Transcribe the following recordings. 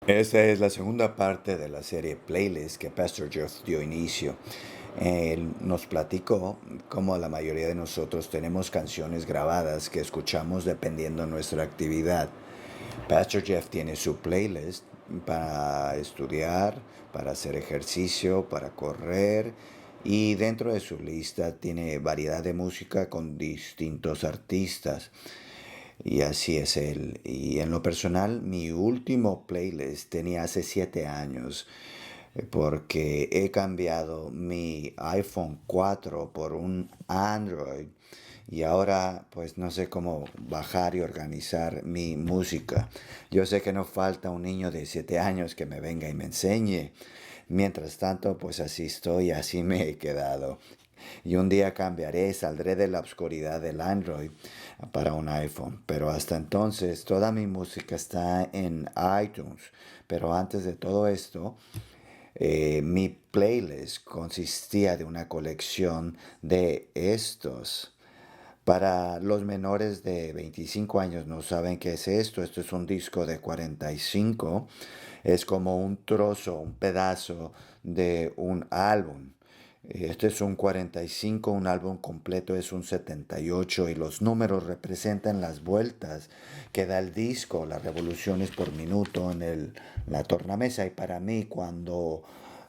Esta es la segunda parte de la serie Playlist que Pastor Jeff dio inicio. Él nos platicó cómo la mayoría de nosotros tenemos canciones grabadas que escuchamos dependiendo de nuestra actividad. Pastor Jeff tiene su playlist para estudiar, para hacer ejercicio, para correr y dentro de su lista tiene variedad de música con distintos artistas. Y así es él. Y en lo personal, mi último playlist tenía hace 7 años, porque he cambiado mi iPhone 4 por un Android y ahora pues no sé cómo bajar y organizar mi música. Yo sé que no falta un niño de 7 años que me venga y me enseñe. Mientras tanto, pues así estoy, así me he quedado. Y un día cambiaré, saldré de la oscuridad del Android para un iPhone. Pero hasta entonces toda mi música está en iTunes. Pero antes de todo esto, mi playlist consistía de una colección de estos. Para los menores de 25 años no saben qué es esto. Esto es un disco de 45. Es como un trozo, un pedazo de un álbum. Este es un 45, un álbum completo es un 78 y los números representan las vueltas que da el disco, las revoluciones por minuto en la tornamesa. Y para mí, cuando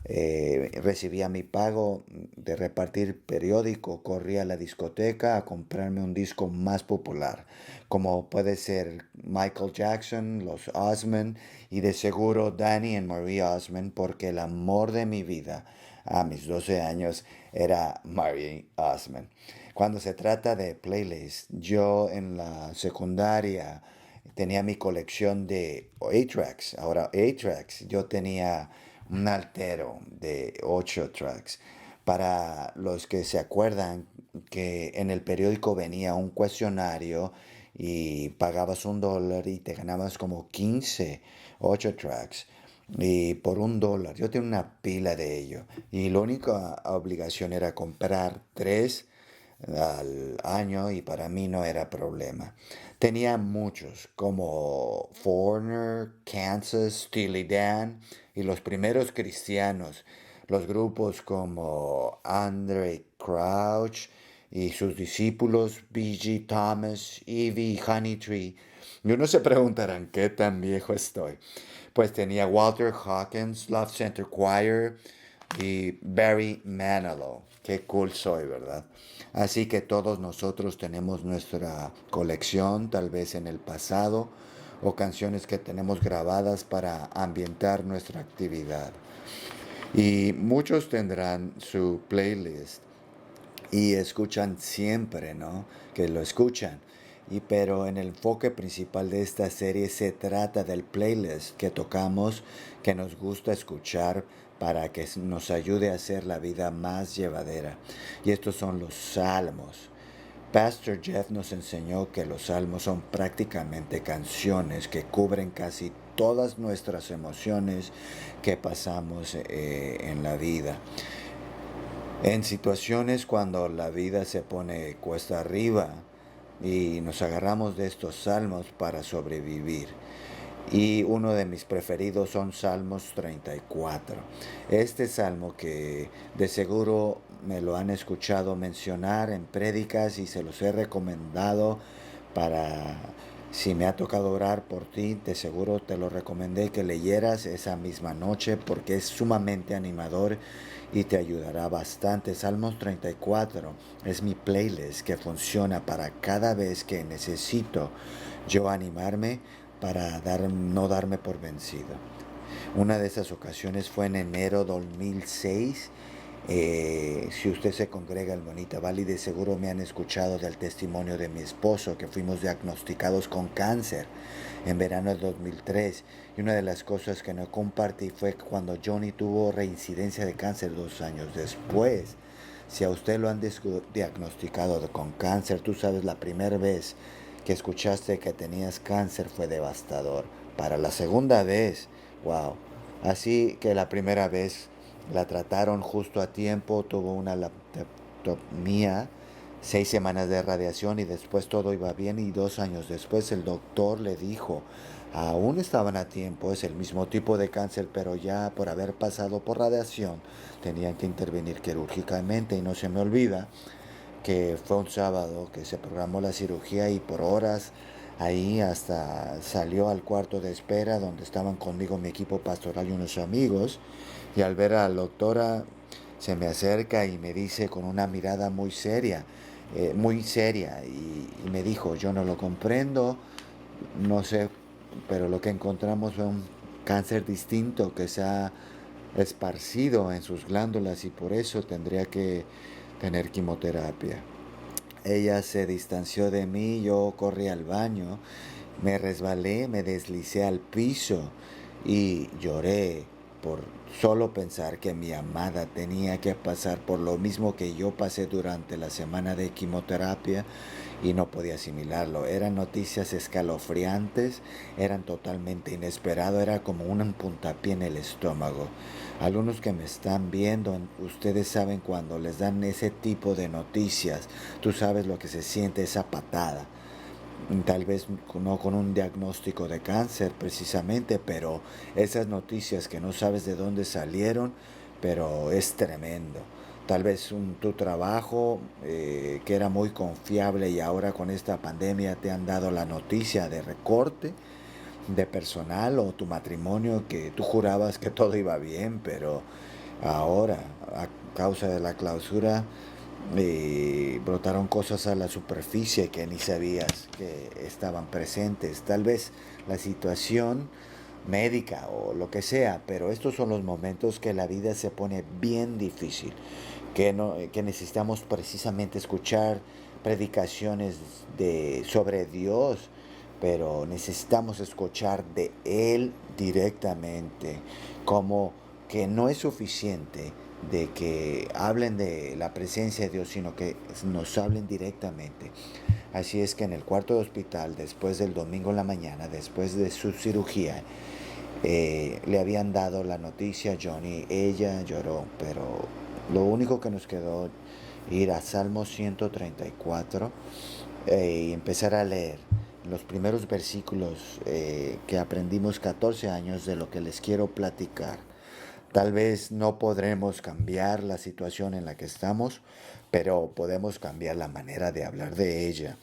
recibía mi pago de repartir periódico, corría a la discoteca a comprarme un disco más popular, como puede ser Michael Jackson, los Osmond y de seguro Danny y Marie Osmond, porque el amor de mi vida a mis 12 años era Marie Osmond. Cuando se trata de playlists, yo en la secundaria tenía mi colección de 8 tracks. Ahora 8 tracks, yo tenía un altero de 8 tracks. Para los que se acuerdan que en el periódico venía un cuestionario y pagabas $1 y te ganabas como 15 8 tracks. Y por $1, yo tenía una pila de ello. Y la única obligación era comprar tres al año y para mí no era problema. Tenía muchos como Foreigner, Kansas, Steely Dan y los primeros cristianos, los grupos como Andre Crouch y sus discípulos B.G. Thomas, Evie, Honeytree. Y uno se preguntarán qué tan viejo estoy. Pues tenía Walter Hawkins, Love Center Choir y Barry Manilow. Qué cool soy, ¿verdad? Así que todos nosotros tenemos nuestra colección, tal vez en el pasado, o canciones que tenemos grabadas para ambientar nuestra actividad. Y muchos tendrán su playlist y escuchan siempre, ¿no? Que lo escuchan. Pero en el enfoque principal de esta serie se trata del playlist que tocamos, que nos gusta escuchar para que nos ayude a hacer la vida más llevadera. Y estos son los salmos. Pastor Jeff nos enseñó que los salmos son prácticamente canciones que cubren casi todas nuestras emociones que pasamos en la vida. En situaciones cuando la vida se pone cuesta arriba y nos agarramos de estos salmos para sobrevivir. Y uno de mis preferidos son Salmos 34. Este salmo que de seguro me lo han escuchado mencionar en prédicas y se los he recomendado para, si me ha tocado orar por ti, de seguro te lo recomendé que leyeras esa misma noche porque es sumamente animador y te ayudará bastante. Salmos 34 es mi playlist que funciona para cada vez que necesito yo animarme para no darme por vencido. Una de esas ocasiones fue en enero 2006. Si usted se congrega en Bonita Valley, de seguro me han escuchado del testimonio de mi esposo, que fuimos diagnosticados con cáncer en verano del 2003. Y una de las cosas que no compartí fue cuando Johnny tuvo reincidencia de cáncer 2 años después. Si a usted lo han diagnosticado con cáncer, tú sabes, la primera vez que escuchaste que tenías cáncer fue devastador. Para la segunda vez, wow. Así que la primera vez la trataron justo a tiempo, tuvo una laptoptomía, 6 semanas de radiación y después todo iba bien y 2 años después el doctor le dijo Aún estaban a tiempo, es el mismo tipo de cáncer, pero ya por haber pasado por radiación tenían que intervenir quirúrgicamente y no se me olvida que fue un sábado que se programó la cirugía y por horas ahí hasta salió al cuarto de espera donde estaban conmigo mi equipo pastoral y unos amigos y al ver a la doctora se me acerca y me dice con una mirada muy seria y me dijo, yo no lo comprendo, no sé, pero lo que encontramos fue un cáncer distinto que se ha esparcido en sus glándulas y por eso tendría que tener quimioterapia. Ella se distanció de mí, yo corrí al baño, me resbalé, me deslicé al piso y lloré por solo pensar que mi amada tenía que pasar por lo mismo que yo pasé durante la semana de quimioterapia y no podía asimilarlo. Eran noticias escalofriantes, eran totalmente inesperados, era como un puntapié en el estómago. Algunos que me están viendo, ustedes saben cuando les dan ese tipo de noticias, tú sabes lo que se siente esa patada. Tal vez no con un diagnóstico de cáncer precisamente, pero esas noticias que no sabes de dónde salieron, pero es tremendo. Tal vez tu trabajo que era muy confiable y ahora con esta pandemia te han dado la noticia de recorte de personal o tu matrimonio que tú jurabas que todo iba bien, pero ahora a causa de la clausura brotaron cosas a la superficie que ni sabías que estaban presentes. Tal vez la situación médica o lo que sea, pero estos son los momentos que la vida se pone bien difícil, que necesitamos precisamente escuchar predicaciones sobre Dios, pero necesitamos escuchar de Él directamente, como que no es suficiente de que hablen de la presencia de Dios, sino que nos hablen directamente. Así es que en el cuarto de hospital, después del domingo en la mañana, después de su cirugía, le habían dado la noticia a Johnny. Ella lloró, pero lo único que nos quedó ir a Salmo 134 y empezar a leer los primeros versículos que aprendimos 14 años de lo que les quiero platicar. Tal vez no podremos cambiar la situación en la que estamos, pero podemos cambiar la manera de hablar de ella.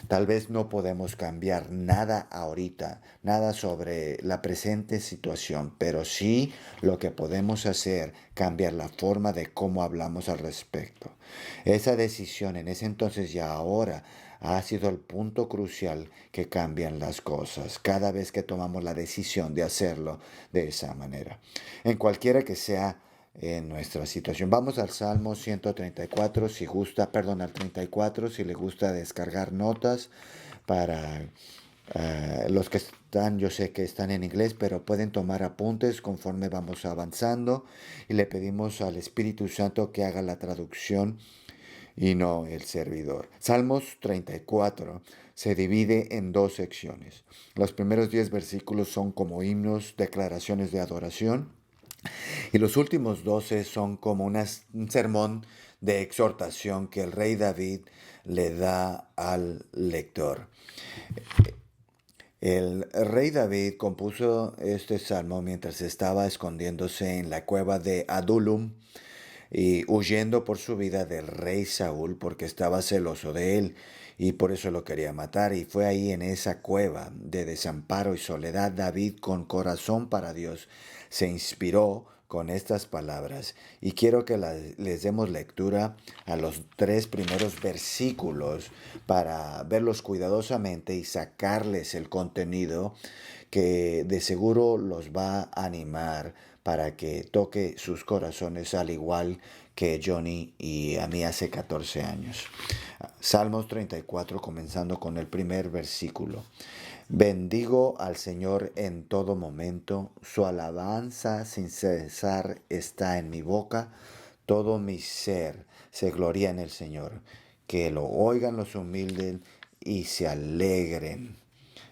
Tal vez no podemos cambiar nada ahorita, nada sobre la presente situación, pero sí lo que podemos hacer, cambiar la forma de cómo hablamos al respecto. Esa decisión en ese entonces y ahora ha sido el punto crucial que cambian las cosas cada vez que tomamos la decisión de hacerlo de esa manera. En cualquiera que sea nuestra situación. Vamos al Salmo 134, si gusta, perdón, al 34, si le gusta descargar notas para los que están, yo sé que están en inglés, pero pueden tomar apuntes conforme vamos avanzando y le pedimos al Espíritu Santo que haga la traducción y no el servidor. Salmos 34 se divide en dos secciones. Los primeros 10 versículos son como himnos, declaraciones de adoración, y los últimos 12 son como un sermón de exhortación que el rey David le da al lector. El rey David compuso este salmo mientras estaba escondiéndose en la cueva de Adullam y huyendo por su vida del rey Saúl porque estaba celoso de él y por eso lo quería matar. Y fue ahí en esa cueva de desamparo y soledad David con corazón para Dios se inspiró con estas palabras y quiero que les demos lectura a los 3 primeros versículos para verlos cuidadosamente y sacarles el contenido que de seguro los va a animar para que toque sus corazones al igual que Johnny y a mí hace 14 años. Salmos 34, comenzando con el primer versículo. Bendigo al Señor en todo momento, su alabanza sin cesar está en mi boca, todo mi ser se gloria en el Señor. Que lo oigan los humildes y se alegren.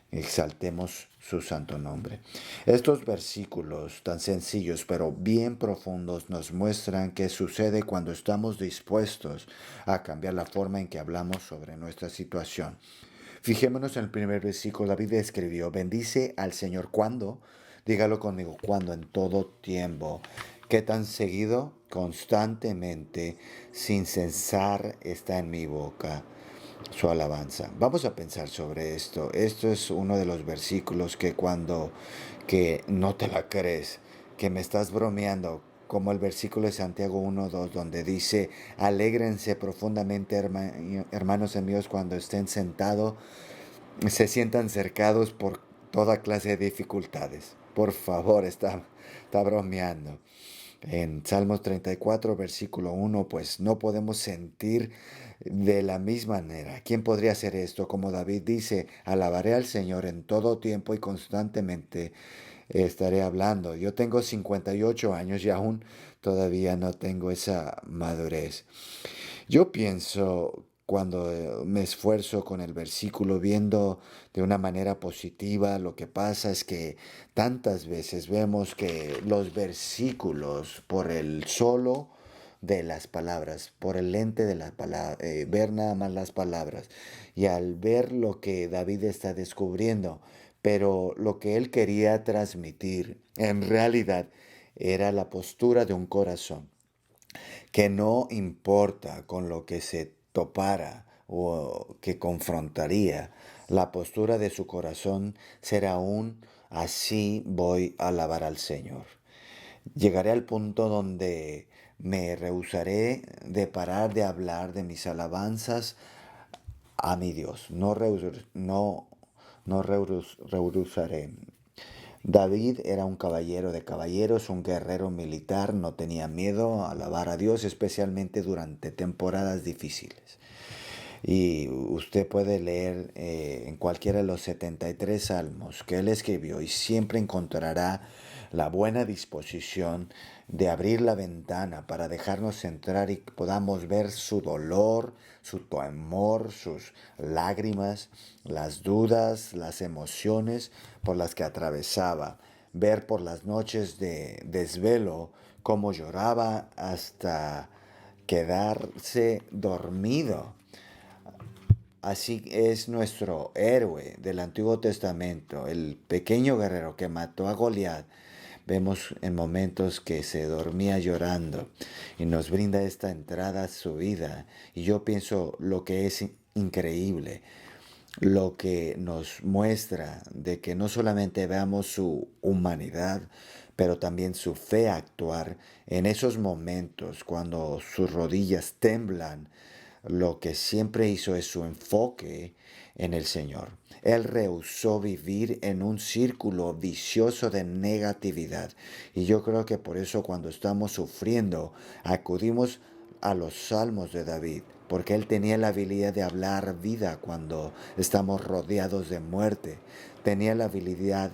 Exaltemos su santo nombre. Estos versículos tan sencillos pero bien profundos nos muestran qué sucede cuando estamos dispuestos a cambiar la forma en que hablamos sobre nuestra situación. Fijémonos en el primer versículo. David escribió, bendice al Señor. ¿Cuándo? Dígalo conmigo, ¿cuándo? En todo tiempo. ¿Qué tan seguido? Constantemente, sin cesar, está en mi boca su alabanza. Vamos a pensar sobre esto. Esto es uno de los versículos que cuando que no te la crees, que me estás bromeando, como el versículo de Santiago 1:2 donde dice, alégrense profundamente hermanos míos cuando estén sentados, se sientan cercados por toda clase de dificultades. Por favor, está bromeando. En Salmos 34, versículo 1, pues no podemos sentir de la misma manera. ¿Quién podría hacer esto? Como David dice, alabaré al Señor en todo tiempo y constantemente estaré hablando. Yo tengo 58 años y aún todavía no tengo esa madurez. Yo pienso cuando me esfuerzo con el versículo viendo de una manera positiva, lo que pasa es que tantas veces vemos que los versículos por el solo de las palabras, por el lente de las palabras, ver nada más las palabras y al ver lo que David está descubriendo, pero lo que él quería transmitir en realidad era la postura de un corazón que no importa con lo que se topara o que confrontaría, la postura de su corazón será un así voy a alabar al Señor. Llegaré al punto donde me rehusaré de parar de hablar de mis alabanzas a mi Dios. No rehusaré. David era un caballero de caballeros, un guerrero militar, no tenía miedo a alabar a Dios, especialmente durante temporadas difíciles. Y usted puede leer en cualquiera de los 73 salmos que él escribió y siempre encontrará la buena disposición de abrir la ventana para dejarnos entrar y podamos ver su dolor, su temor, sus lágrimas, las dudas, las emociones por las que atravesaba. Ver por las noches de desvelo cómo lloraba hasta quedarse dormido. Así es nuestro héroe del Antiguo Testamento, el pequeño guerrero que mató a Goliat. Vemos en momentos que se dormía llorando y nos brinda esta entrada a su vida. Y yo pienso lo que es increíble, lo que nos muestra de que no solamente veamos su humanidad, pero también su fe actuar en esos momentos cuando sus rodillas temblan. Lo que siempre hizo es su enfoque en el Señor. Él rehusó vivir en un círculo vicioso de negatividad. Y yo creo que por eso cuando estamos sufriendo, acudimos a los salmos de David, porque él tenía la habilidad de hablar vida cuando estamos rodeados de muerte. Tenía la habilidad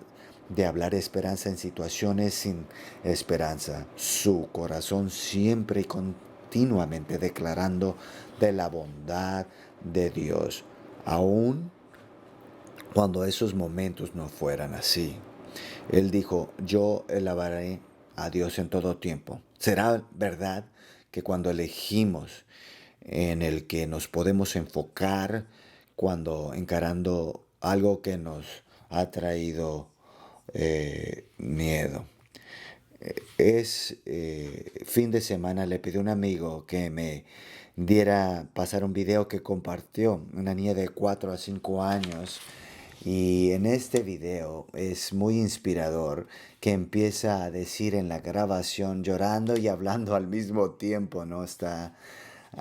de hablar esperanza en situaciones sin esperanza. Su corazón siempre y continuamente declarando de la bondad de Dios, aun cuando esos momentos no fueran así. Él dijo, yo alabaré a Dios en todo tiempo. ¿Será verdad que cuando elegimos en el que nos podemos enfocar, cuando encarando algo que nos ha traído miedo? Fin de semana le pedí a un amigo que me diera pasar un video que compartió una niña de 4 a 5 años y en este video es muy inspirador que empieza a decir en la grabación llorando y hablando al mismo tiempo, ¿no? Está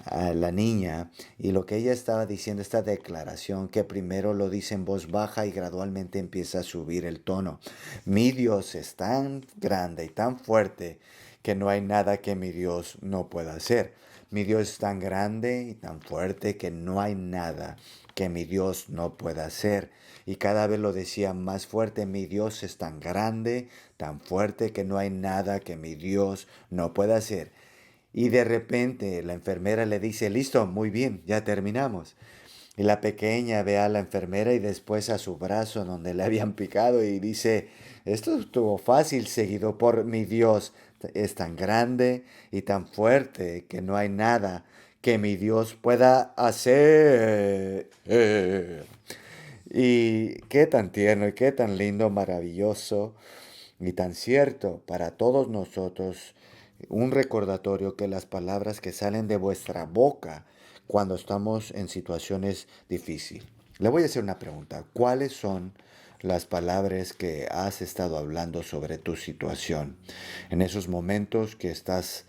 a la niña y lo que ella estaba diciendo, esta declaración que primero lo dice en voz baja y gradualmente empieza a subir el tono. Mi Dios es tan grande y tan fuerte que no hay nada que mi Dios no pueda hacer. Mi Dios es tan grande y tan fuerte que no hay nada que mi Dios no pueda hacer. Y cada vez lo decía más fuerte, mi Dios es tan grande, tan fuerte que no hay nada que mi Dios no pueda hacer. Y de repente la enfermera le dice, listo, muy bien, ya terminamos. Y la pequeña ve a la enfermera y después a su brazo donde le habían picado y dice, esto estuvo fácil, seguido por mi Dios. Es tan grande y tan fuerte que no hay nada que mi Dios pueda hacer. Y qué tan tierno y qué tan lindo, maravilloso y tan cierto para todos nosotros, un recordatorio que las palabras que salen de vuestra boca cuando estamos en situaciones difíciles. Le voy a hacer una pregunta. ¿Cuáles son las palabras que has estado hablando sobre tu situación? En esos momentos que estás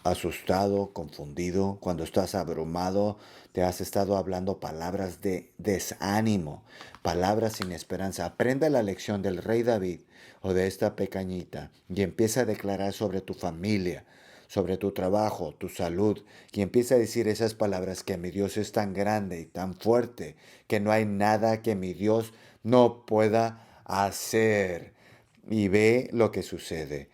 asustado, confundido, cuando estás abrumado, te has estado hablando palabras de desánimo, palabras sin esperanza. Aprende la lección del rey David o de esta pequeñita y empieza a declarar sobre tu familia, sobre tu trabajo, tu salud, y empieza a decir esas palabras: que mi Dios es tan grande y tan fuerte, que no hay nada que mi Dios no pueda hacer. Y ve lo que sucede.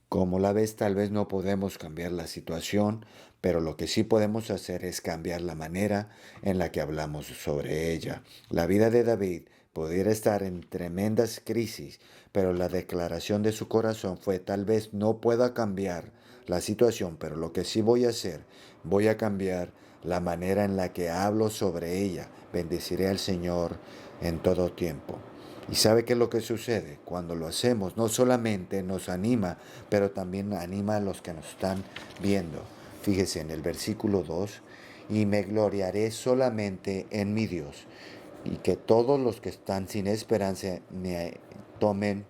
Como la ves, tal vez no podemos cambiar la situación, pero lo que sí podemos hacer es cambiar la manera en la que hablamos sobre ella. La vida de David pudiera estar en tremendas crisis, pero la declaración de su corazón fue: tal vez no pueda cambiar la situación, pero lo que sí voy a hacer, voy a cambiar la manera en la que hablo sobre ella. Bendeciré al Señor en todo tiempo. Y sabe qué es lo que sucede cuando lo hacemos. No solamente nos anima, pero también anima a los que nos están viendo. Fíjese en el versículo 2: y me gloriaré solamente en mi Dios, y que todos los que están sin esperanza me tomen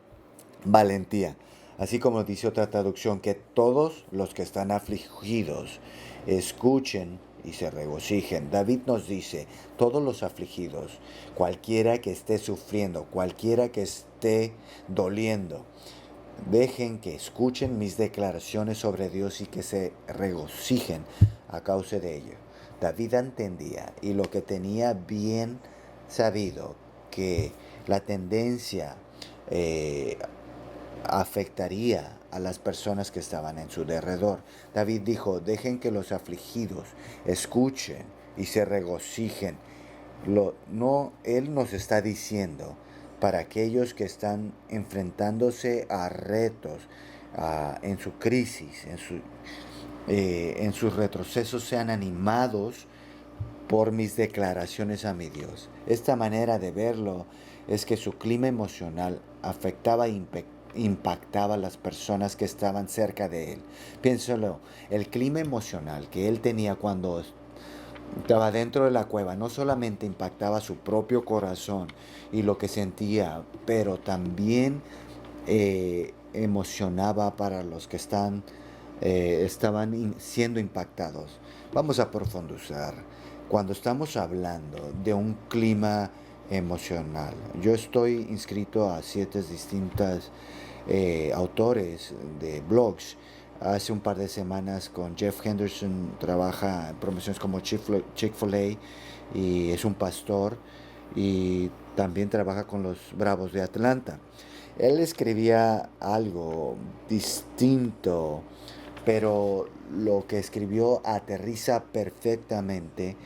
valentía. Así como dice otra traducción: que todos los que están afligidos escuchen y se regocijen. David nos dice: todos los afligidos, cualquiera que esté sufriendo, cualquiera que esté doliendo, dejen que escuchen mis declaraciones sobre Dios y que se regocijen a causa de ello. David entendía, y lo que tenía bien sabido, que la tendencia eh, afectaría a las personas que estaban en su derredor. David dijo: dejen que los afligidos escuchen y se regocijen. No, él nos está diciendo para aquellos que están enfrentándose a retos, en su crisis, en sus retrocesos, sean animados por mis declaraciones a mi Dios. Esta manera de verlo es que su clima emocional afectaba e impactaba a las personas que estaban cerca de él. Piénsalo, el clima emocional que él tenía cuando estaba dentro de la cueva no solamente impactaba su propio corazón y lo que sentía, pero también emocionaba para los que estaban siendo impactados. Vamos a profundizar. Cuando estamos hablando de un clima emocional, yo estoy inscrito a 7 distintas autores de blogs. Hace un par de semanas con Jeff Henderson trabaja en promociones como Chick-fil-A y es un pastor, y también trabaja con los Bravos de Atlanta. Él escribía algo distinto, pero lo que escribió aterriza perfectamente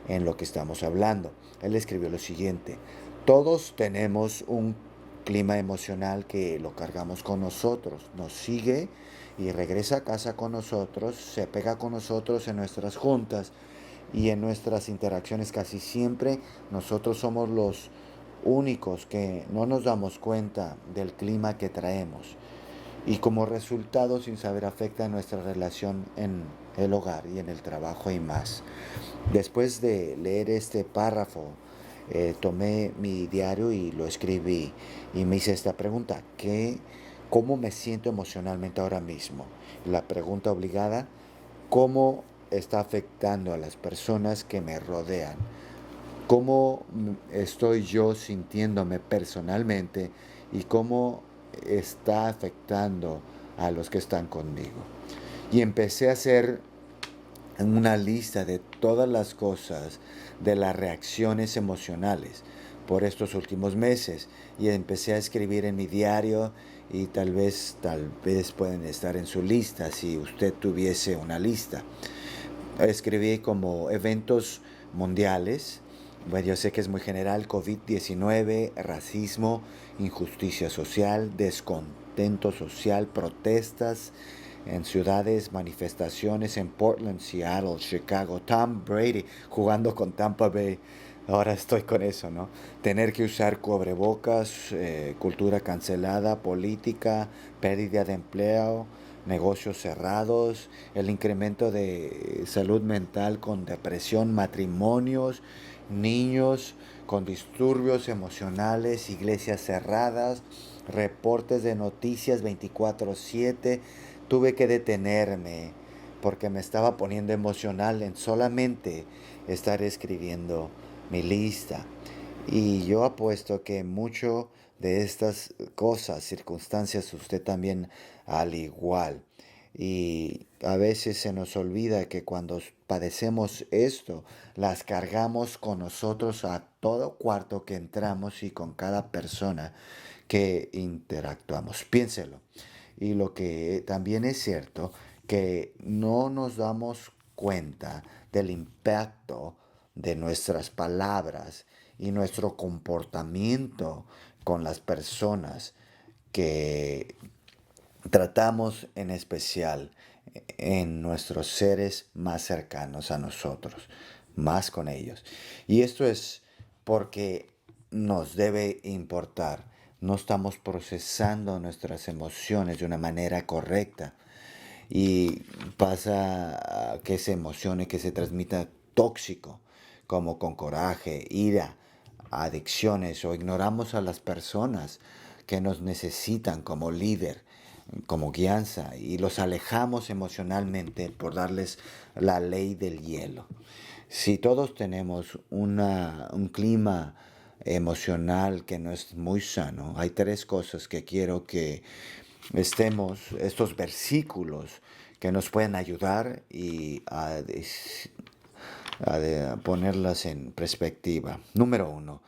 en lo que estamos hablando. Él escribió lo siguiente: todos tenemos un clima emocional que lo cargamos con nosotros, nos sigue y regresa a casa con nosotros, se pega con nosotros en nuestras juntas y en nuestras interacciones. Casi siempre nosotros somos los únicos que no nos damos cuenta del clima que traemos, y como resultado, sin saber, afecta nuestra relación en el hogar y en el trabajo y más. Después de leer este párrafo, tomé mi diario y lo escribí y me hice esta pregunta: ¿cómo me siento emocionalmente ahora mismo? La pregunta obligada: ¿cómo está afectando a las personas que me rodean? ¿Cómo estoy yo sintiéndome personalmente y cómo está afectando a los que están conmigo? Y empecé a hacer una lista de todas las cosas, de las reacciones emocionales por estos últimos meses, y empecé a escribir en mi diario, y tal vez pueden estar en su lista si usted tuviese una lista. Escribí como eventos mundiales. Bueno, yo sé que es muy general: COVID-19, racismo, injusticia social, descontento social, protestas en ciudades, manifestaciones en Portland, Seattle, Chicago, Tom Brady jugando con Tampa Bay, Ahora estoy con eso, ¿no? Tener que usar cubrebocas, cultura cancelada, política, pérdida de empleo, negocios cerrados, el incremento de salud mental con depresión, matrimonios, niños con disturbios emocionales, iglesias cerradas, reportes de noticias 24/7. Tuve que detenerme porque me estaba poniendo emocional en solamente estar escribiendo mi lista. Y yo apuesto que mucho de estas cosas, circunstancias, usted también al igual. Y a veces se nos olvida que cuando padecemos esto, las cargamos con nosotros a todo cuarto que entramos y con cada persona que interactuamos. Piénselo. Y lo que también es cierto, que no nos damos cuenta del impacto de nuestras palabras y nuestro comportamiento con las personas que tratamos, en especial en nuestros seres más cercanos a nosotros, más con ellos. Y esto es porque nos debe importar. No estamos procesando nuestras emociones de una manera correcta. Y pasa que se emocione, que se transmita tóxico, como con coraje, ira, adicciones, o ignoramos a las personas que nos necesitan como líder, como guianza, y los alejamos emocionalmente por darles la ley del hielo. Si todos tenemos un clima emocional que no es muy sano, hay tres cosas que quiero que estos versículos que nos pueden ayudar y a ponerlas en perspectiva. Número uno,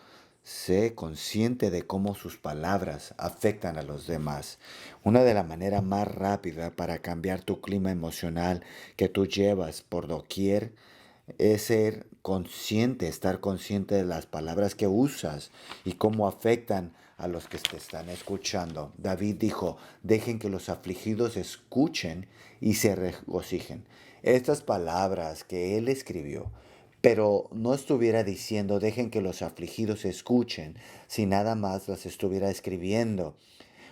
sé consciente de cómo sus palabras afectan a los demás. Una de las maneras más rápidas para cambiar tu clima emocional que tú llevas por doquier es ser consciente, estar consciente de las palabras que usas y cómo afectan a los que te están escuchando. David dijo, dejen que los afligidos escuchen y se regocijen. Estas palabras que él escribió, pero no estuviera diciendo, dejen que los afligidos escuchen, si nada más las estuviera escribiendo.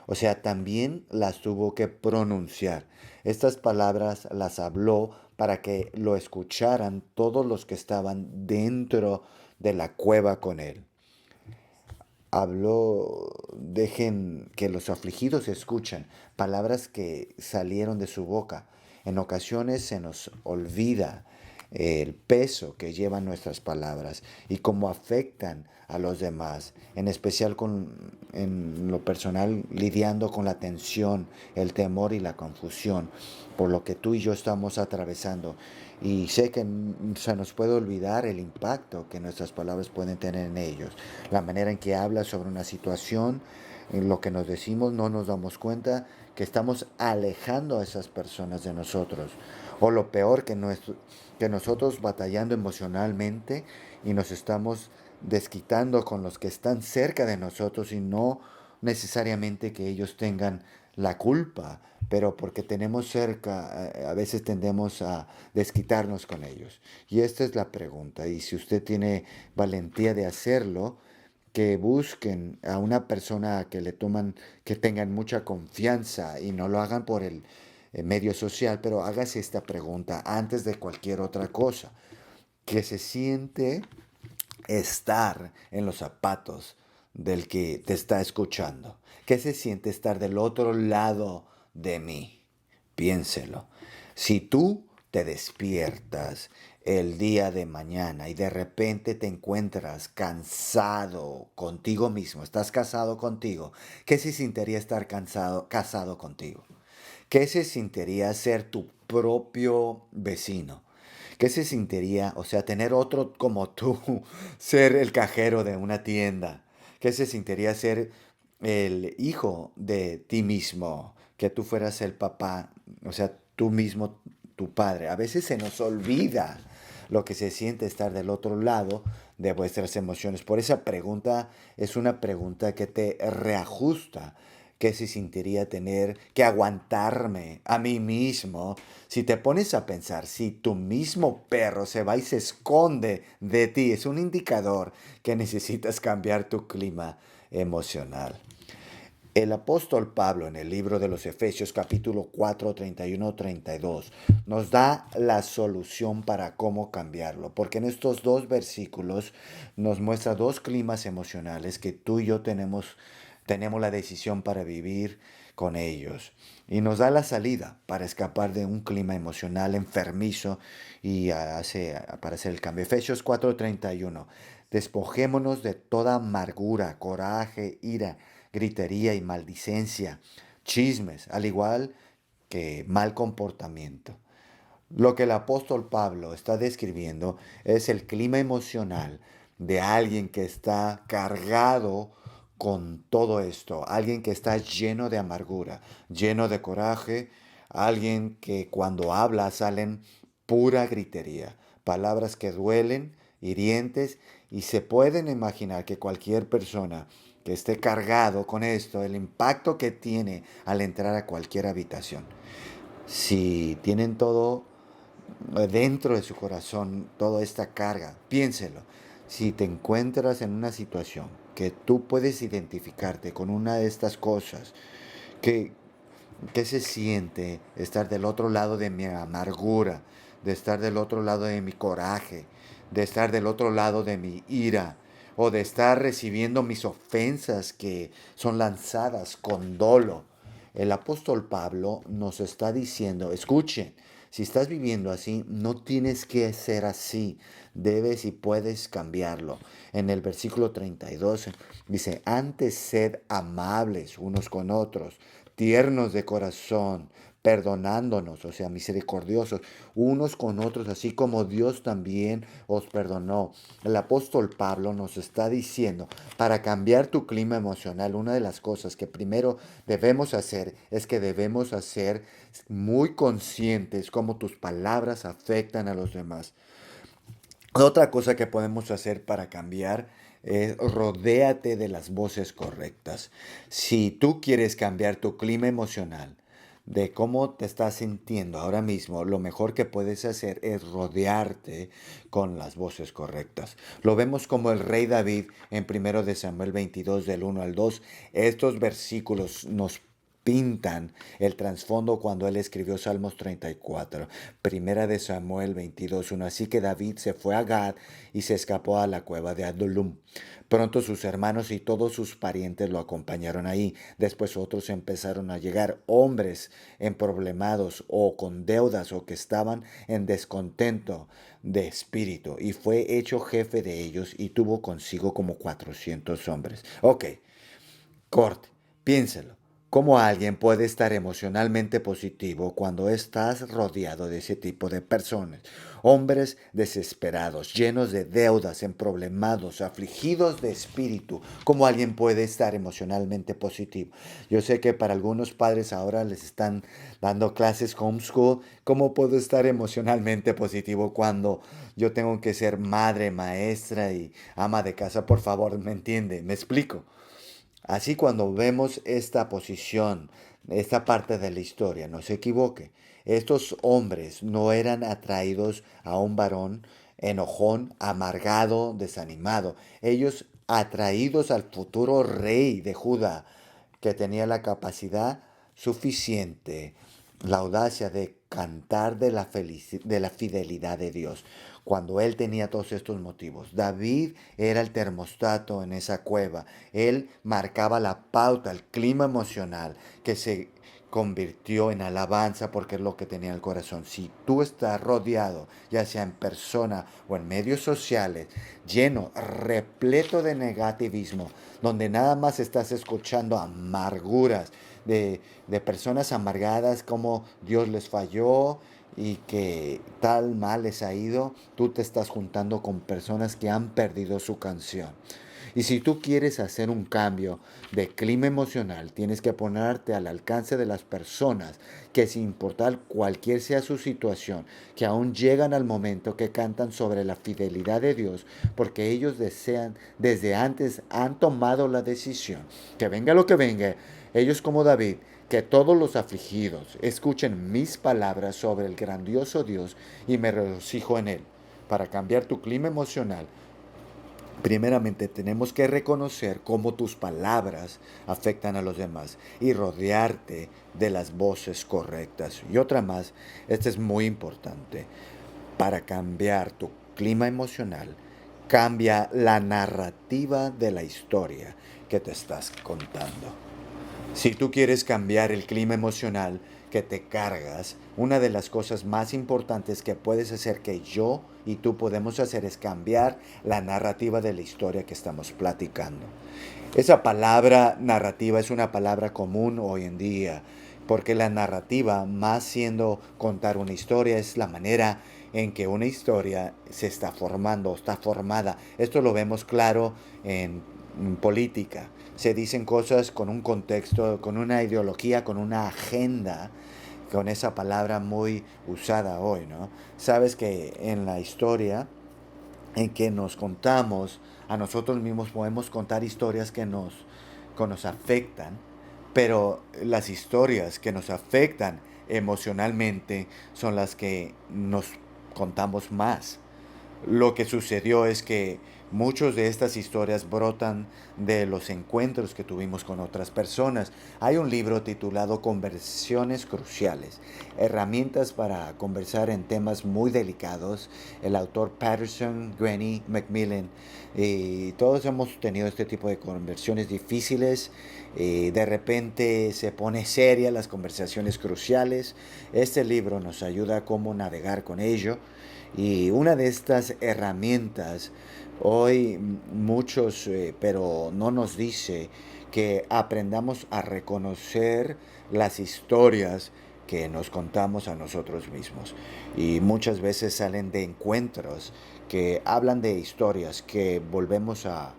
O sea, también las tuvo que pronunciar. Estas palabras las habló para que lo escucharan todos los que estaban dentro de la cueva con él. Habló, dejen que los afligidos escuchen, palabras que salieron de su boca. En ocasiones se nos olvida el peso que llevan nuestras palabras y cómo afectan a los demás, en especial en lo personal lidiando con la tensión, el temor y la confusión, por lo que tú y yo estamos atravesando. Y sé que se nos puede olvidar el impacto que nuestras palabras pueden tener en ellos. La manera en que hablas sobre una situación, en lo que nos decimos, no nos damos cuenta que estamos alejando a esas personas de nosotros. O lo peor, que nosotros batallando emocionalmente y nos estamos desquitando con los que están cerca de nosotros y no necesariamente que ellos tengan la culpa, pero porque tenemos cerca, a veces tendemos a desquitarnos con ellos. Y esta es la pregunta, y si usted tiene valentía de hacerlo, que busquen a una persona que le toman, que tengan mucha confianza y no lo hagan por el medio social, pero hágase esta pregunta antes de cualquier otra cosa. ¿Qué se siente estar en los zapatos del que te está escuchando? ¿Qué se siente estar del otro lado de mí? Piénselo. Si tú te despiertas el día de mañana y de repente te encuentras cansado contigo mismo, estás casado contigo, ¿qué se sintiera estar casado contigo? ¿Qué se sintiera ser tu propio vecino? ¿Qué se sintiera, o sea, tener otro como tú, ser el cajero de una tienda? ¿Qué se sintiera ser el hijo de ti mismo? Que tú fueras el papá, o sea, tú mismo, tu padre. A veces se nos olvida lo que se siente estar del otro lado de vuestras emociones. Por esa pregunta es una pregunta que te reajusta, ¿Qué se sentiría tener que aguantarme a mí mismo? Si te pones a pensar, si tu mismo perro se va y se esconde de ti, es un indicador que necesitas cambiar tu clima emocional. El apóstol Pablo en el libro de los Efesios capítulo 4, 31, 32 nos da la solución para cómo cambiarlo, porque en estos dos versículos nos muestra dos climas emocionales que tú y yo tenemos la decisión para vivir con ellos. Y nos da la salida para escapar de un clima emocional enfermizo y para hacer el cambio. Efesios 4:31. Despojémonos de toda amargura, coraje, ira, gritería y maldicencia, chismes, al igual que mal comportamiento. Lo que el apóstol Pablo está describiendo es el clima emocional de alguien que está cargado con todo esto, alguien que está lleno de amargura, lleno de coraje, alguien que cuando habla salen pura gritería, palabras que duelen, hirientes, y se pueden imaginar que cualquier persona que esté cargado con esto, el impacto que tiene al entrar a cualquier habitación. Si tienen todo dentro de su corazón, toda esta carga, piénselo. Si te encuentras en una situación que tú puedes identificarte con una de estas cosas, que, ¿qué se siente estar del otro lado de mi amargura, de estar del otro lado de mi coraje, de estar del otro lado de mi ira, o de estar recibiendo mis ofensas que son lanzadas con dolo? El apóstol Pablo nos está diciendo, escuchen, si estás viviendo así, no tienes que ser así, debes y puedes cambiarlo. En el versículo 32 dice, antes sed amables unos con otros, tiernos de corazón, perdonándonos, o sea, misericordiosos unos con otros, así como Dios también os perdonó. El apóstol Pablo nos está diciendo, para cambiar tu clima emocional, una de las cosas que primero debemos hacer es que debemos hacer muy conscientes cómo tus palabras afectan a los demás. Otra cosa que podemos hacer para cambiar es rodéate de las voces correctas. Si tú quieres cambiar tu clima emocional, de cómo te estás sintiendo ahora mismo, lo mejor que puedes hacer es rodearte con las voces correctas. Lo vemos como el rey David en 1 Samuel 22 del 1 al 2. Estos versículos nos pintan el trasfondo cuando él escribió Salmos 34. 1 Samuel 22:1. Así que David se fue a Gad y se escapó a la cueva de Adullam. Pronto sus hermanos y todos sus parientes lo acompañaron ahí. Después otros empezaron a llegar, hombres emproblemados o con deudas o que estaban en descontento de espíritu. Y fue hecho jefe de ellos y tuvo consigo como 400 hombres. Ok, corte, piénselo. ¿Cómo alguien puede estar emocionalmente positivo cuando estás rodeado de ese tipo de personas? Hombres desesperados, llenos de deudas, emproblemados, afligidos de espíritu. ¿Cómo alguien puede estar emocionalmente positivo? Yo sé que para algunos padres ahora les están dando clases homeschool. ¿Cómo puedo estar emocionalmente positivo cuando yo tengo que ser madre, maestra y ama de casa? Por favor, ¿me entiende? ¿Me explico? Así cuando vemos esta posición, esta parte de la historia, no se equivoque. Estos hombres no eran atraídos a un varón enojón, amargado, desanimado. Ellos atraídos al futuro rey de Judá, que tenía la capacidad suficiente, la audacia de cantar de la fidelidad de Dios. Cuando él tenía todos estos motivos, David era el termostato en esa cueva. Él marcaba la pauta, el clima emocional que se convirtió en alabanza porque es lo que tenía en el corazón. Si tú estás rodeado, ya sea en persona o en medios sociales, lleno, repleto de negativismo, donde nada más estás escuchando amarguras de personas amargadas, como Dios les falló y que tal mal les ha ido, tú te estás juntando con personas que han perdido su canción. Y si tú quieres hacer un cambio de clima emocional, tienes que ponerte al alcance de las personas que sin importar cualquier sea su situación, que aún llegan al momento que cantan sobre la fidelidad de Dios, porque ellos desean, desde antes han tomado la decisión, que venga lo que venga, Ellos como David, que todos los afligidos escuchen mis palabras sobre el grandioso Dios y me regocijo en él. Para cambiar tu clima emocional, primeramente tenemos que reconocer cómo tus palabras afectan a los demás y rodearte de las voces correctas. Y otra más, esta es muy importante, para cambiar tu clima emocional, cambia la narrativa de la historia que te estás contando. Si tú quieres cambiar el clima emocional que te cargas, una de las cosas más importantes que puedes hacer, que yo y tú podemos hacer, es cambiar la narrativa de la historia que estamos platicando. Esa palabra narrativa es una palabra común hoy en día, porque la narrativa, más siendo contar una historia, es la manera en que una historia se está formando, está formada. Esto lo vemos claro en política. Se dicen cosas con un contexto, con una ideología, con una agenda, con esa palabra muy usada hoy, ¿no? Sabes que en la historia en que nos contamos a nosotros mismos, podemos contar historias que nos afectan, pero las historias que nos afectan emocionalmente son las que nos contamos más. Lo que sucedió es que muchas de estas historias brotan de los encuentros que tuvimos con otras personas. Hay un libro titulado Conversaciones Cruciales, herramientas para conversar en temas muy delicados. El autor Patterson, Granny, Macmillan, y todos hemos tenido este tipo de conversaciones difíciles. De repente se pone seria las conversaciones cruciales. Este libro nos ayuda a cómo navegar con ello. Y una de estas herramientas, hoy muchos, pero no nos dice que aprendamos a reconocer las historias que nos contamos a nosotros mismos. Y muchas veces salen de encuentros que hablan de historias que volvemos a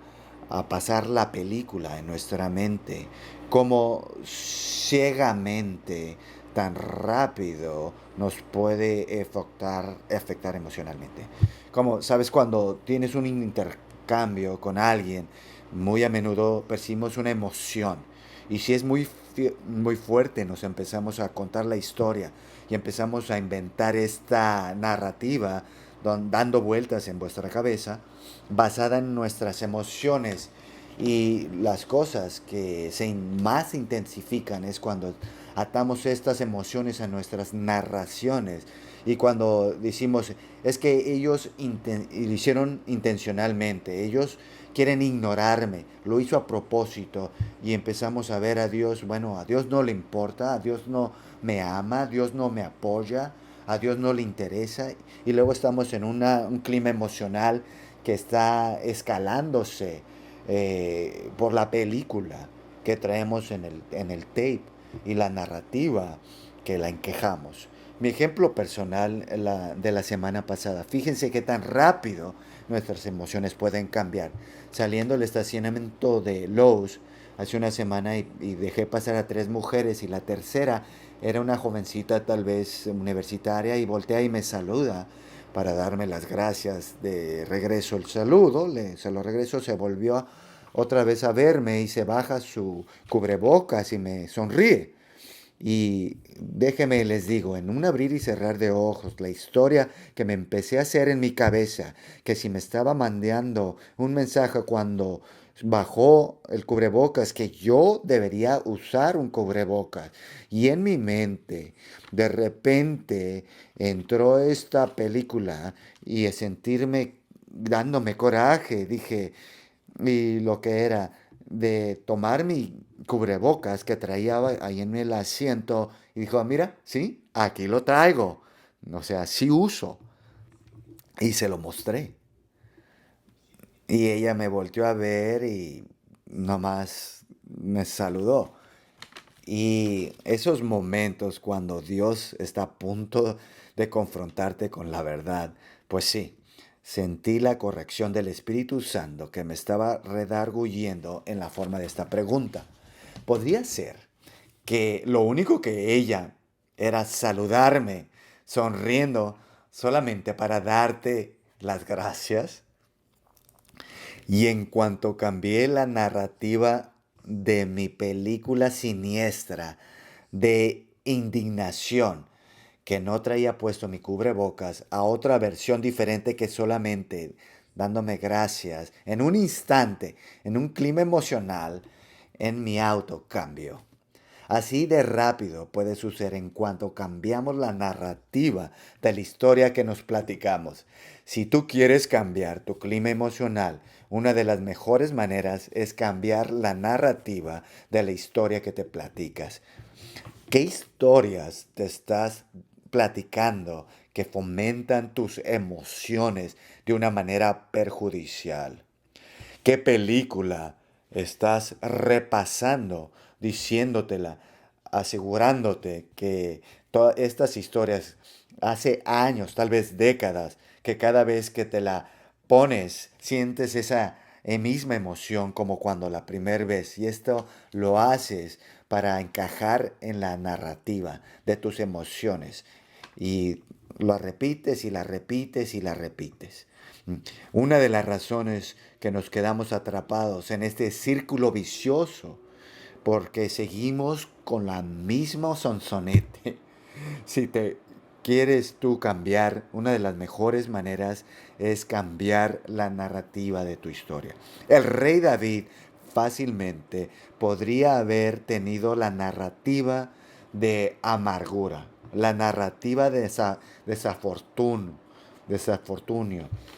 pasar la película en nuestra mente, como ciegamente, tan rápido nos puede afectar emocionalmente. Como, ¿sabes? Cuando tienes un intercambio con alguien, muy a menudo percibimos una emoción. Y si es muy fuerte, nos empezamos a contar la historia y empezamos a inventar esta narrativa dando vueltas en vuestra cabeza, basada en nuestras emociones. Y las cosas que más intensifican es cuando atamos estas emociones a nuestras narraciones. Y cuando decimos, es que ellos lo hicieron intencionalmente, ellos quieren ignorarme, lo hizo a propósito. Y empezamos a ver a Dios, bueno, a Dios no le importa, a Dios no me ama, a Dios no me apoya, a Dios no le interesa. Y luego estamos en un clima emocional que está escalándose por la película que traemos en el tape y la narrativa que la enquejamos. Mi ejemplo personal de la semana pasada, fíjense qué tan rápido nuestras emociones pueden cambiar. Saliendo del estacionamiento de Lowe's hace una semana y dejé pasar a 3 mujeres y la tercera era una jovencita tal vez universitaria y voltea y me saluda para darme las gracias. De regreso el saludo, se lo regreso, se volvió otra vez a verme y se baja su cubrebocas y me sonríe. Y déjeme les digo, en un abrir y cerrar de ojos, la historia que me empecé a hacer en mi cabeza, que si me estaba mandando un mensaje cuando bajó el cubrebocas, que yo debería usar un cubrebocas. Y en mi mente, de repente, entró esta película y a sentirme dándome coraje, dije, y lo que era de tomar mi cubrebocas que traía ahí en el asiento y dijo, "Ah, mira, sí, aquí lo traigo. O sea, sí uso." Y se lo mostré. Y ella me volteó a ver y nomás me saludó. Y esos momentos cuando Dios está a punto de confrontarte con la verdad, pues sí, sentí la corrección del Espíritu Santo que me estaba redarguyendo en la forma de esta pregunta. ¿Podría ser que lo único que ella era saludarme, sonriendo, solamente para darte las gracias? Y en cuanto cambié la narrativa de mi película siniestra de indignación, que no traía puesto mi cubrebocas, a otra versión diferente que solamente dándome gracias en un instante, en un clima emocional, en mi auto cambió. Así de rápido puede suceder en cuanto cambiamos la narrativa de la historia que nos platicamos. Si tú quieres cambiar tu clima emocional, una de las mejores maneras es cambiar la narrativa de la historia que te platicas. ¿Qué historias te estás platicando que fomentan tus emociones de una manera perjudicial? ¿Qué película estás repasando, diciéndotela, asegurándote que todas estas historias hace años, tal vez décadas, que cada vez que te la pones sientes esa misma emoción como cuando la primera vez? Y esto lo haces para encajar en la narrativa de tus emociones. Y lo repites y la repites y la repites. Una de las razones que nos quedamos atrapados en este círculo vicioso, porque seguimos con la misma sonsonete. Si te quieres tú cambiar, una de las mejores maneras es cambiar la narrativa de tu historia. El rey David fácilmente podría haber tenido la narrativa de amargura, la narrativa de desafortunio,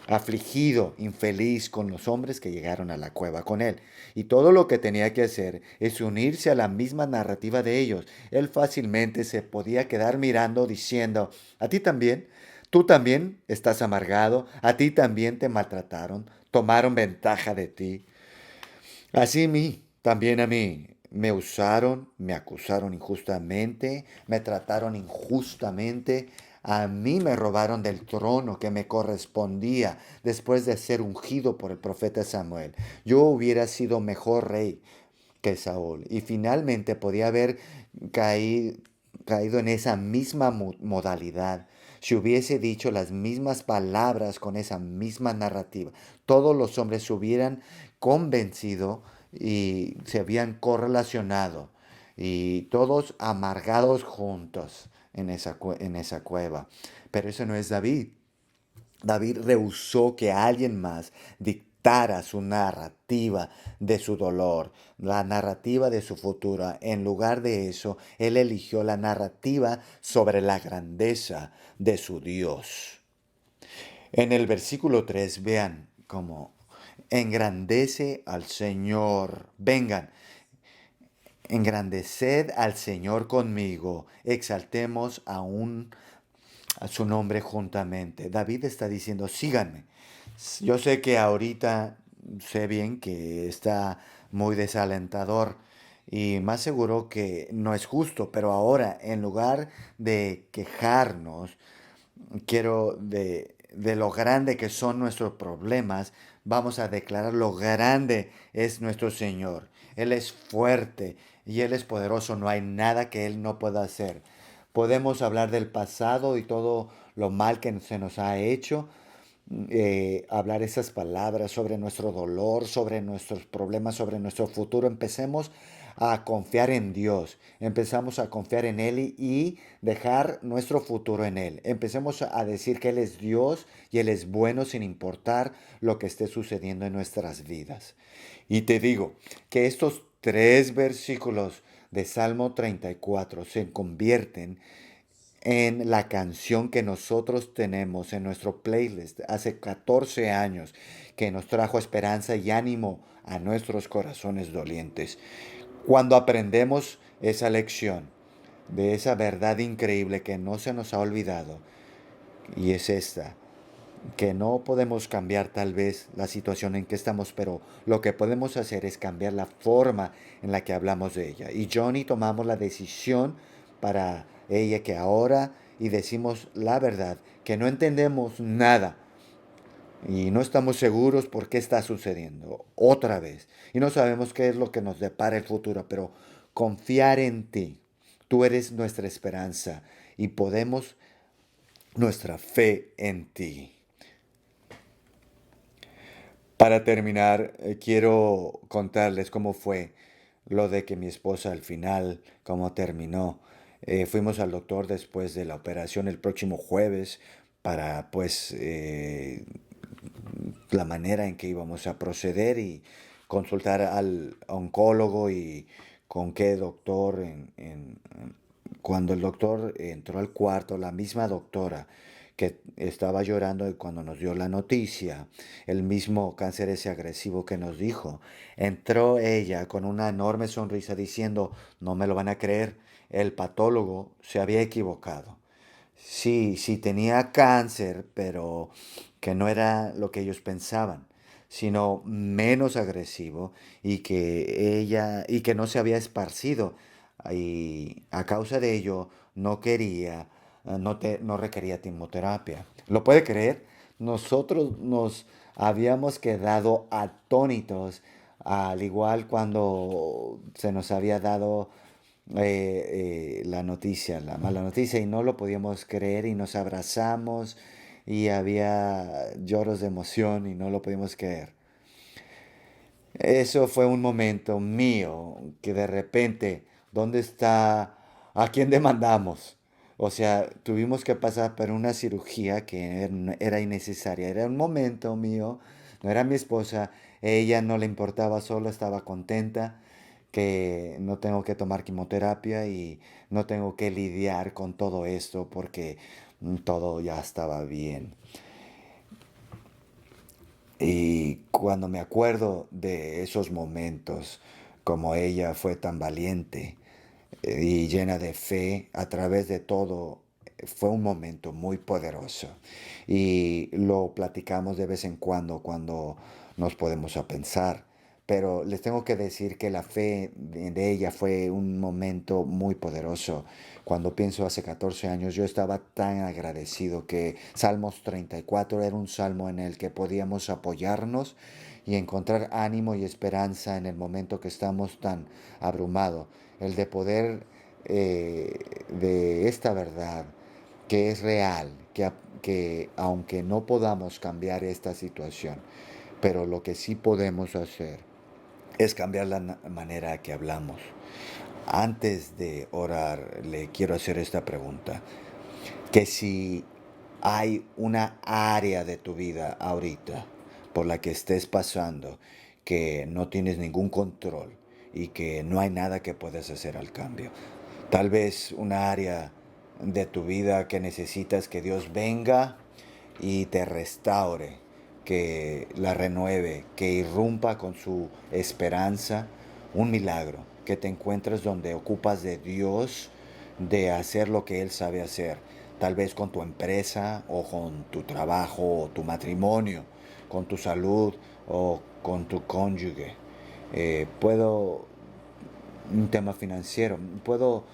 afligido, infeliz con los hombres que llegaron a la cueva con él. Y todo lo que tenía que hacer es unirse a la misma narrativa de ellos. Él fácilmente se podía quedar mirando diciendo, a ti también, tú también estás amargado, a ti también te maltrataron, tomaron ventaja de ti. Así también a mí, me usaron, me acusaron injustamente, me trataron injustamente, a mí me robaron del trono que me correspondía después de ser ungido por el profeta Samuel. Yo hubiera sido mejor rey que Saúl y finalmente podía haber caído, caído en esa misma modalidad. Si hubiese dicho las mismas palabras con esa misma narrativa, todos los hombres se hubieran convencido y se habían correlacionado y todos amargados juntos en esa cueva. Pero eso no es David. David rehusó que alguien más dictara su narrativa de su dolor, la narrativa de su futuro. En lugar de eso, él eligió la narrativa sobre la grandeza de su Dios. En el versículo 3 vean cómo engrandece al Señor. Vengan, engrandeced al Señor conmigo, exaltemos a su nombre juntamente. David está diciendo, síganme. Yo sé que ahorita sé bien que está muy desalentador y más seguro que no es justo, pero ahora en lugar de quejarnos, quiero de lo grande que son nuestros problemas, vamos a declarar lo grande es nuestro Señor. Él es fuerte y Él es poderoso, no hay nada que Él no pueda hacer. Podemos hablar del pasado y todo lo mal que se nos ha hecho, hablar esas palabras sobre nuestro dolor, sobre nuestros problemas, sobre nuestro futuro. Empecemos a confiar en Dios, empezamos a confiar en Él y dejar nuestro futuro en Él. Empecemos a decir que Él es Dios y Él es bueno sin importar lo que esté sucediendo en nuestras vidas. Y te digo que estos 3 versículos de Salmo 34 se convierten en la canción que nosotros tenemos en nuestro playlist hace 14 años, que nos trajo esperanza y ánimo a nuestros corazones dolientes. Cuando aprendemos esa lección de esa verdad increíble que no se nos ha olvidado, y es esta, que no podemos cambiar tal vez la situación en que estamos, pero lo que podemos hacer es cambiar la forma en la que hablamos de ella. Y Johnny tomamos la decisión para ella que ahora y decimos la verdad, que no entendemos nada y no estamos seguros por qué está sucediendo otra vez. Y no sabemos qué es lo que nos depara el futuro, pero confiar en ti. Tú eres nuestra esperanza y podemos nuestra fe en ti. Para terminar, quiero contarles cómo fue lo de que mi esposa al final, cómo terminó. Fuimos al doctor después de la operación el próximo jueves para pues la manera en que íbamos a proceder y consultar al oncólogo y con qué doctor. Cuando el doctor entró al cuarto, la misma doctora que estaba llorando y cuando nos dio la noticia, el mismo cáncer ese agresivo que nos dijo, entró ella con una enorme sonrisa diciendo, no me lo van a creer, el patólogo se había equivocado. Sí, sí tenía cáncer, pero que no era lo que ellos pensaban, sino menos agresivo y que no se había esparcido. Y a causa de ello no quería, no requería quimioterapia. ¿Lo puede creer? Nosotros nos habíamos quedado atónitos, al igual cuando se nos había dado la noticia, la mala noticia, y no lo podíamos creer y nos abrazamos y había lloros de emoción y no lo podíamos creer. Eso fue un momento mío que de repente, ¿dónde está? ¿A quién demandamos? O sea, tuvimos que pasar por una cirugía que era innecesaria. Era un momento mío, no era mi esposa, ella no le importaba, solo estaba contenta que no tengo que tomar quimioterapia y no tengo que lidiar con todo esto porque todo ya estaba bien. Y cuando me acuerdo de esos momentos, como ella fue tan valiente y llena de fe a través de todo, fue un momento muy poderoso. Y lo platicamos de vez en cuando nos podemos a pensar. Pero les tengo que decir que la fe de ella fue un momento muy poderoso. Cuando pienso hace 14 años, yo estaba tan agradecido que Salmos 34 era un salmo en el que podíamos apoyarnos y encontrar ánimo y esperanza en el momento que estamos tan abrumados. El de poder de esta verdad que es real, que aunque no podamos cambiar esta situación, pero lo que sí podemos hacer es cambiar la manera que hablamos. Antes de orar, le quiero hacer esta pregunta. Que si hay una área de tu vida ahorita por la que estés pasando, que no tienes ningún control y que no hay nada que puedas hacer al cambio. Tal vez una área de tu vida que necesitas que Dios venga y te restaure, que la renueve, que irrumpa con su esperanza, un milagro, que te encuentres donde ocupas de Dios, de hacer lo que Él sabe hacer, tal vez con tu empresa o con tu trabajo o tu matrimonio, con tu salud o con tu cónyuge. Puedo un tema financiero. Puedo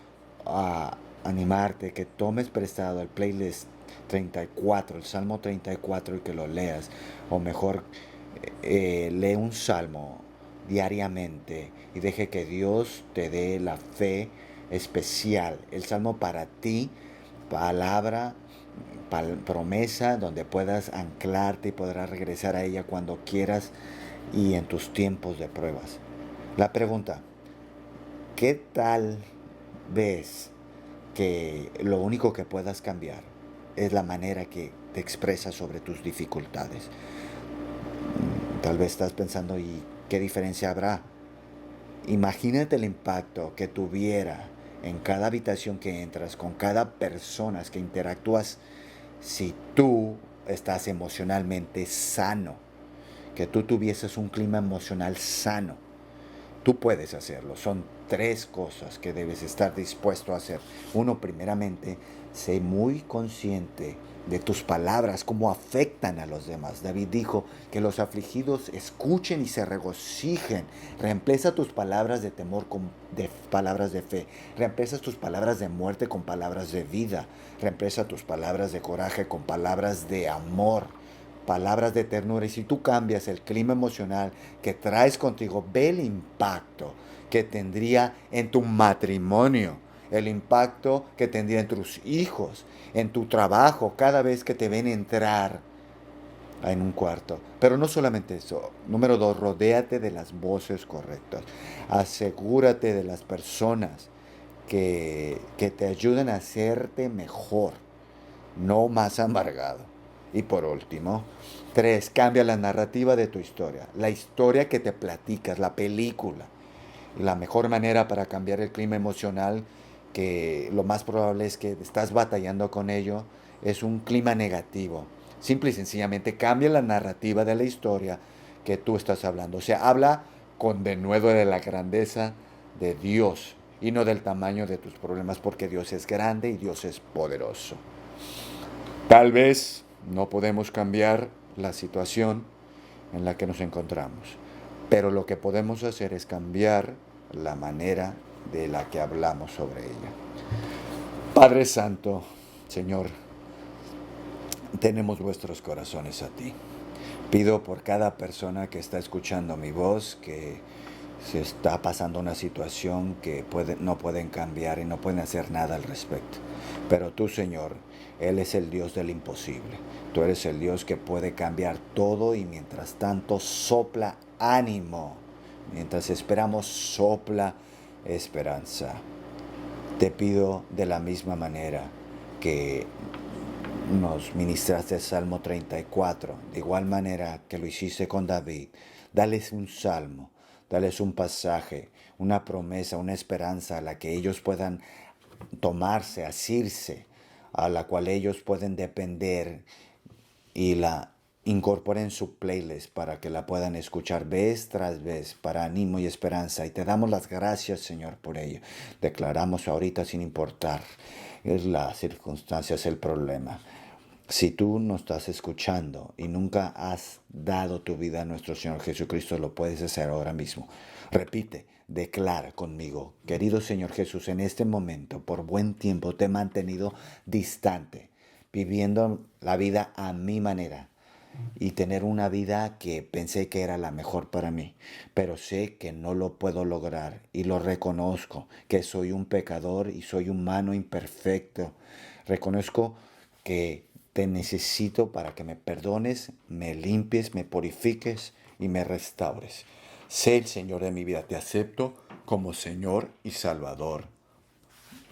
ah, animarte que tomes prestado el playlist 34, el Salmo 34 y que lo leas. O mejor, lee un salmo diariamente y deje que Dios te dé la fe especial. El salmo para ti, palabra, promesa, donde puedas anclarte y podrás regresar a ella cuando quieras y en tus tiempos de pruebas. La pregunta, ¿qué tal ves que lo único que puedas cambiar es la manera que te expresas sobre tus dificultades? Tal vez estás pensando, ¿y qué diferencia habrá? Imagínate el impacto que tuviera en cada habitación que entras, con cada persona que interactúas, si tú estás emocionalmente sano, que tú tuvieses un clima emocional sano. Tú puedes hacerlo. Son tres cosas que debes estar dispuesto a hacer. Uno, primeramente, sé muy consciente de tus palabras, cómo afectan a los demás. David dijo que los afligidos escuchen y se regocijen. Reemplaza tus palabras de temor con palabras de fe. Reemplaza tus palabras de muerte con palabras de vida. Reemplaza tus palabras de coraje con palabras de amor, palabras de ternura. Y si tú cambias el clima emocional que traes contigo, ve el impacto que tendría en tu matrimonio, el impacto que tendría en tus hijos, en tu trabajo, cada vez que te ven entrar en un cuarto. Pero no solamente eso. Número 2, rodéate de las voces correctas. Asegúrate de las personas que te ayuden a hacerte mejor, no más amargado. Y por último, 3, cambia la narrativa de tu historia. La historia que te platicas, la película. La mejor manera para cambiar el clima emocional, que lo más probable es que estás batallando con ello, es un clima negativo. Simple y sencillamente cambia la narrativa de la historia que tú estás hablando. O sea, habla con denuedo de la grandeza de Dios y no del tamaño de tus problemas, porque Dios es grande y Dios es poderoso. Tal vez no podemos cambiar la situación en la que nos encontramos, pero lo que podemos hacer es cambiar la manera de la que hablamos sobre ella. Padre Santo, Señor, tenemos vuestros corazones a ti. Pido por cada persona que está escuchando mi voz, que se está pasando una situación que no pueden cambiar y no pueden hacer nada al respecto. Pero tú, Señor, Él es el Dios del imposible. Tú eres el Dios que puede cambiar todo y mientras tanto sopla ánimo. Mientras esperamos, sopla esperanza. Te pido de la misma manera que nos ministraste el Salmo 34, de igual manera que lo hiciste con David, dales un salmo, dales un pasaje, una promesa, una esperanza a la que ellos puedan tomarse, asirse, a la cual ellos pueden depender y la incorporen en su playlist para que la puedan escuchar vez tras vez para ánimo y esperanza. Y te damos las gracias, Señor, por ello. Declaramos ahorita, sin importar las circunstancias, el problema. Si tú nos estás escuchando y nunca has dado tu vida a nuestro Señor Jesucristo, lo puedes hacer ahora mismo. Repite, declara conmigo: querido Señor Jesús, en este momento, por buen tiempo te he mantenido distante, viviendo la vida a mi manera y tener una vida que pensé que era la mejor para mí, pero sé que no lo puedo lograr y lo reconozco, que soy un pecador y soy humano imperfecto. Reconozco que te necesito para que me perdones, me limpies, me purifiques y me restaures. Sé el Señor de mi vida, te acepto como Señor y Salvador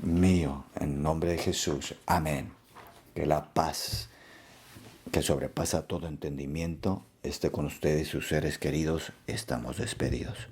mío, en nombre de Jesús. Amén. Que la paz que sobrepasa todo entendimiento esté con ustedes y sus seres queridos. Estamos despedidos.